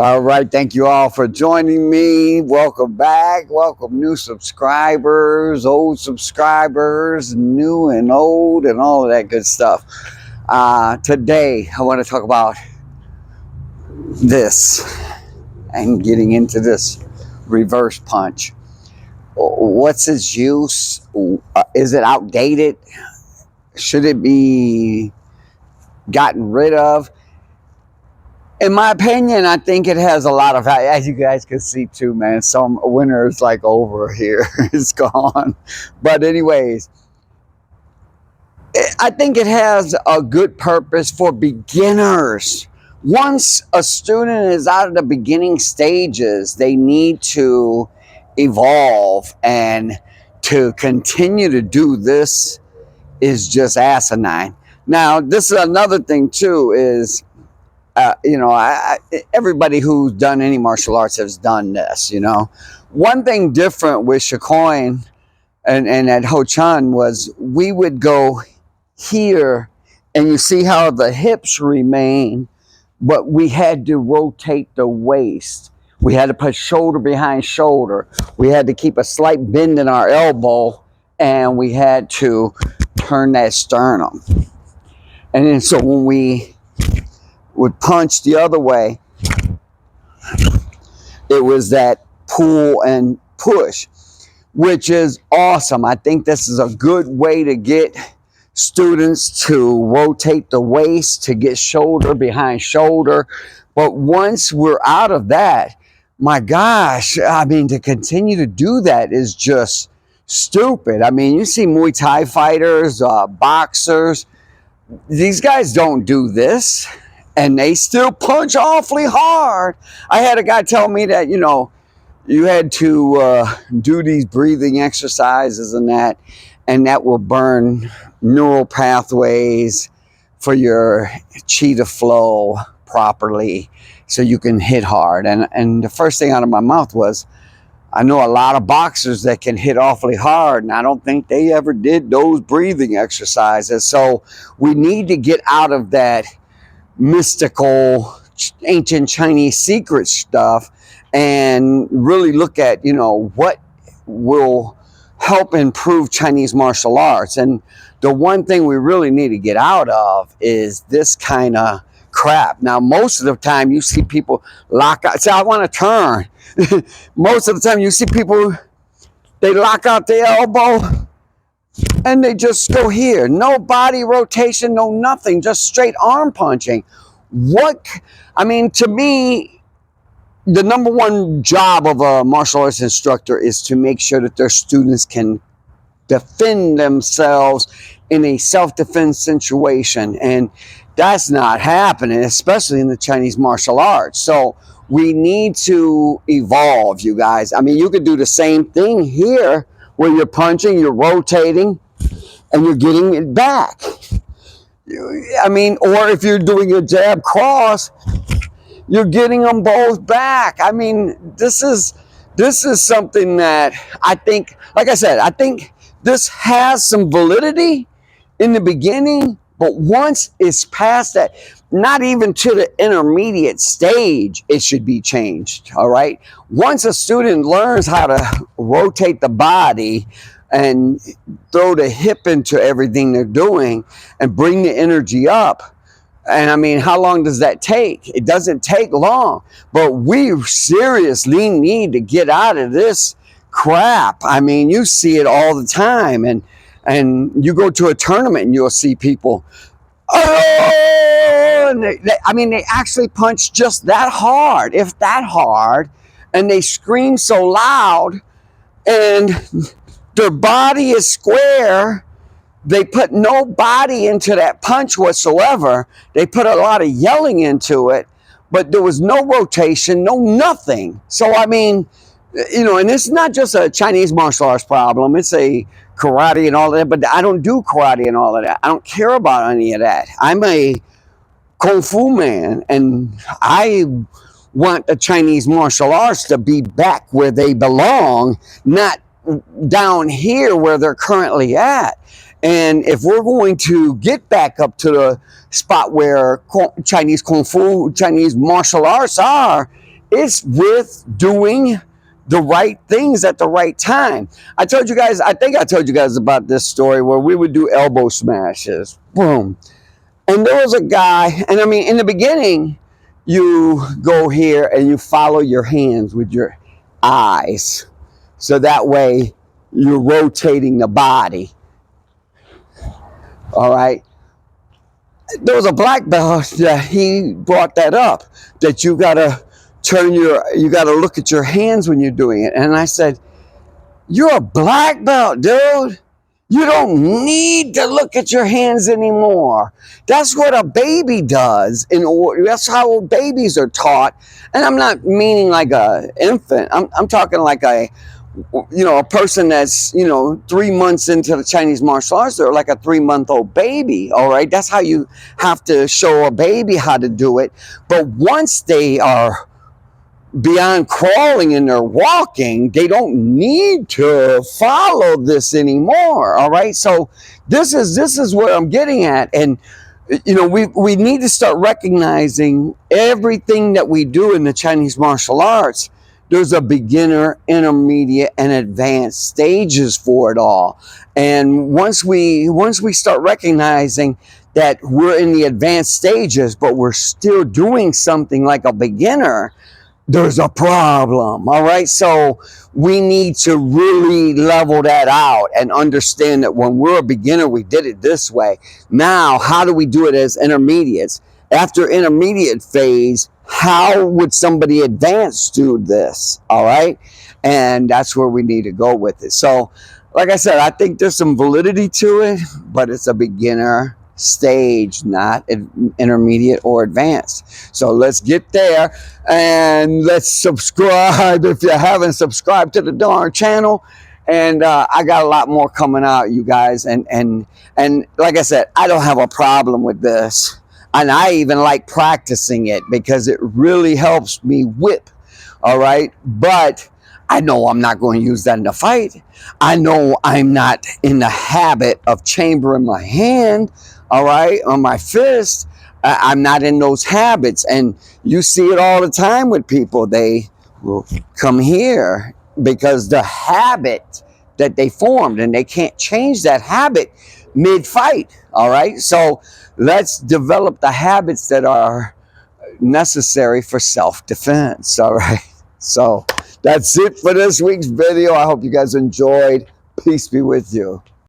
All right, thank you all for joining me. Welcome back. Welcome new subscribers, old subscribers, new and old, and all of that good stuff. Today, I want to talk about this and getting into this reverse punch. What's its use? Is it outdated? Should it be gotten rid of? In my opinion, I think it has a lot of value. As you guys can see too, man, some winter is like over here. It's gone. But anyways, I think it has a good purpose for beginners. Once a student is out of the beginning stages, they need to evolve, and to continue to do this is just asinine. Now, this is another thing too, is everybody who's done any martial arts has done this. One thing different with Shakoin and at Ho Chun was we would go here, and you see how the hips remain, but we had to rotate the waist. We had to put shoulder behind shoulder. We had to keep a slight bend in our elbow, and we had to turn that sternum. And then so when we would punch the other way, it was that pull and push, which is awesome. I think this is a good way to get students to rotate the waist, to get shoulder behind shoulder. But once we're out of that, my gosh, I mean, to continue to do that is just stupid. I mean, you see Muay Thai fighters, boxers, these guys don't do this, and they still punch awfully hard. I had a guy tell me that, you had to do these breathing exercises and that will burn neural pathways for your chi to flow properly so you can hit hard. And the first thing out of my mouth was, I know a lot of boxers that can hit awfully hard, and I don't think they ever did those breathing exercises. So we need to get out of that mystical ancient Chinese secret stuff and really look at, what will help improve Chinese martial arts. And the one thing we really need to get out of is this kind of crap. Now, most of the time you see people lock out. Say, I want to turn. Most of the time you see people, they lock out their elbow and they just go here. No body rotation, no nothing, just straight arm punching. To me, the number one job of a martial arts instructor is to make sure that their students can defend themselves in a self-defense situation. And that's not happening, especially in the Chinese martial arts. So we need to evolve, you guys. I mean, you could do the same thing here where you're punching, you're rotating, and you're getting it back. Or if you're doing a jab cross, you're getting them both back. I mean, this is something that I think, like I said, I think this has some validity in the beginning, but once it's past that, not even to the intermediate stage, it should be changed, all right? Once a student learns how to rotate the body and throw the hip into everything they're doing and bring the energy up, and how long does that take? It doesn't take long, but we seriously need to get out of this crap. You see it all the time, and you go to a tournament and you'll see people, and they actually punch just that hard, if that hard, and they scream so loud, and their body is square. They put no body into that punch whatsoever. They put a lot of yelling into it, but there was no rotation, no nothing. So, and it's not just a Chinese martial arts problem. It's a karate and all that, but I don't do karate and all of that. I don't care about any of that. I'm a Kung Fu man, and I want the Chinese martial arts to be back where they belong, not down here where they're currently at. And if we're going to get back up to the spot where Chinese Kung Fu, Chinese martial arts are, It's with doing the right things at the right time. I told you guys, I think I told you guys about this story where we would do elbow smashes. Boom. And there was a guy, and I mean, in the beginning, you go here and you follow your hands with your eyes. So that way you're rotating the body. All right. There was a black belt that he brought that up, that you gotta you gotta look at your hands when you're doing it. And I said, you're a black belt, dude. You don't need to look at your hands anymore. That's what a baby does. That's how babies are taught. And I'm not meaning like a infant. I'm talking like a person that's 3 months into the Chinese martial arts. They're like a 3-month-old baby. All right, that's how you have to show a baby how to do it. But once they are beyond crawling and they're walking, they don't need to follow this anymore. All right, so this is what I'm getting at. And we need to start recognizing everything that we do in the Chinese martial arts. There's a beginner, intermediate, and advanced stages for it all. And once we start recognizing that we're in the advanced stages, but we're still doing something like a beginner, there's a problem. All right, so we need to really level that out and understand that when we're a beginner, we did it this way. Now, how do we do it as intermediates? After intermediate phase, how would somebody advanced do this? All right, and that's where we need to go with it. So like I said, I think there's some validity to it, but it's a beginner stage, not intermediate or advanced. So let's get there, and let's subscribe if you haven't subscribed to the darn channel. And I got a lot more coming out, you guys. And like I said, I don't have a problem with this, and I even like practicing it because it really helps me whip. All right, but I know I'm not going to use that in a fight. I know I'm not in the habit of chambering my hand, all right, on my fist. I'm not in those habits. And you see it all the time with people. They will come here because the habit that they formed, and they can't change that habit mid-fight, all right? So let's develop the habits that are necessary for self-defense, all right? So that's it for this week's video. I hope you guys enjoyed. Peace be with you.